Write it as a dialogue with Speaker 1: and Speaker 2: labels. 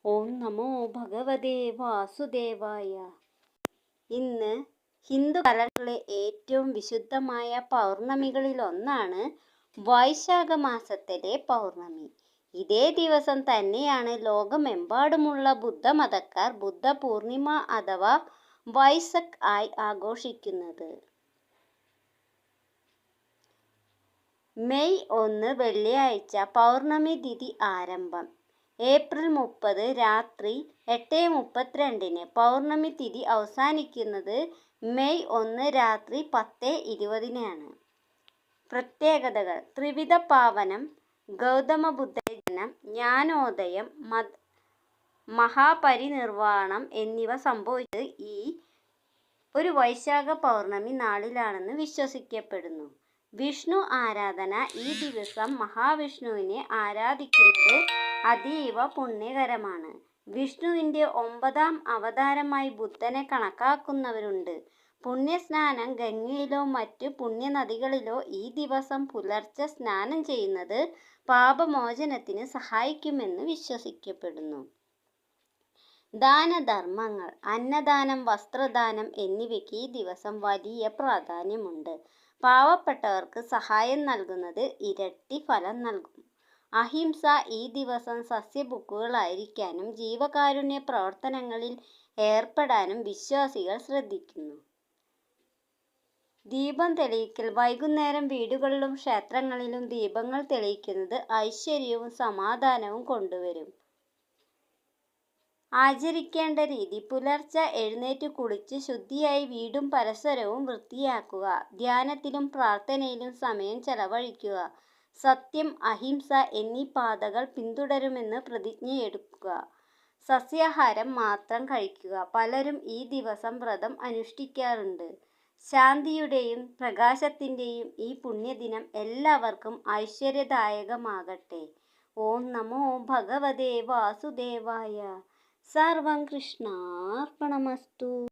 Speaker 1: ഓം നമോ ഭഗവതേ വാസുദേവായ. ഇന്ന് ഹിന്ദു കലണ്ടറിലെ ഏറ്റവും വിശുദ്ധമായ പൗർണമികളിലൊന്നാണ് വൈശാഖ മാസത്തിലെ പൗർണമി. ഇതേ ദിവസം തന്നെയാണ് ലോകമെമ്പാടുമുള്ള ബുദ്ധമതക്കാർ ബുദ്ധ പൂർണിമ അഥവാ വൈസക് ആയി ആഘോഷിക്കുന്നത്. മെയ് 1 വെള്ളിയാഴ്ച പൗർണമി തിഥി ആരംഭം. ഏപ്രിൽ 30 രാത്രി 8:32 പൗർണമി തിഥി അവസാനിക്കുന്നത് മെയ് 1 രാത്രി 10:20 പ്രത്യേകതകൾ: ത്രിവിധ പാവനം, ഗൗതമ ബുദ്ധന്റെ ജനനം, ജ്ഞാനോദയം, മഹാപരിനിർവാണം എന്നിവ സംഭവിച്ചത് ഒരു വൈശാഖ പൗർണമി നാളിലാണെന്ന് വിശ്വസിക്കപ്പെടുന്നു. വിഷ്ണു ആരാധന. ഈ ദിവസം മഹാവിഷ്ണുവിനെ ആരാധിക്കുന്നത് അതീവ പുണ്യകരമാണ്. വിഷ്ണുവിന്റെ 9ാം അവതാരമായി ബുദ്ധനെ കണക്കാക്കുന്നവരുണ്ട്. പുണ്യസ്നാനം. ഗംഗയിലോ മറ്റു പുണ്യനദികളിലോ ഈ ദിവസം പുലർച്ചെ സ്നാനം ചെയ്യുന്നത് പാപമോചനത്തിന് സഹായിക്കുമെന്ന് വിശ്വസിക്കപ്പെടുന്നു. ദാനധർമ്മങ്ങൾ. അന്നദാനം, വസ്ത്രദാനം എന്നിവയ്ക്ക് ഈ ദിവസം വലിയ പ്രാധാന്യമുണ്ട്. പാവപ്പെട്ടവർക്ക് സഹായം നൽകുന്നത് ഇരട്ടി ഫലം നൽകും. അഹിംസ. ഈ ദിവസം സസ്യഭുക്കുകളായിരിക്കാനും ജീവകാരുണ്യ പ്രവർത്തനങ്ങളിൽ ഏർപ്പെടാനും വിശ്വാസികൾ ശ്രദ്ധിക്കുന്നു. ദീപം തെളിയിക്കൽ. വൈകുന്നേരം വീടുകളിലും ക്ഷേത്രങ്ങളിലും ദീപങ്ങൾ തെളിയിക്കുന്നത് ഐശ്വര്യവും സമാധാനവും കൊണ്ടുവരും. ആചരിക്കേണ്ട രീതി. പുലർച്ചെ എഴുന്നേറ്റ് കുളിച്ച് ശുദ്ധിയായി വീടും പരിസരവും വൃത്തിയാക്കുക. ധ്യാനത്തിലും പ്രാർത്ഥനയിലും സമയം ചെലവഴിക്കുക. സത്യം, അഹിംസ എന്നീ പാതകൾ പിന്തുടരുമെന്ന് പ്രതിജ്ഞയെടുക്കുക. സസ്യാഹാരം മാത്രം കഴിക്കുക. പലരും ഈ ദിവസം വ്രതം അനുഷ്ഠിക്കാറുണ്ട്. ശാന്തിയുടെയും പ്രകാശത്തിന്റെയും ഈ പുണ്യദിനം എല്ലാവർക്കും ഐശ്വര്യദായകമാകട്ടെ. ഓം നമോ ഭഗവതേ വാസുദേവായ. സർവം കൃഷ്ണാർപ്പണമസ്തു.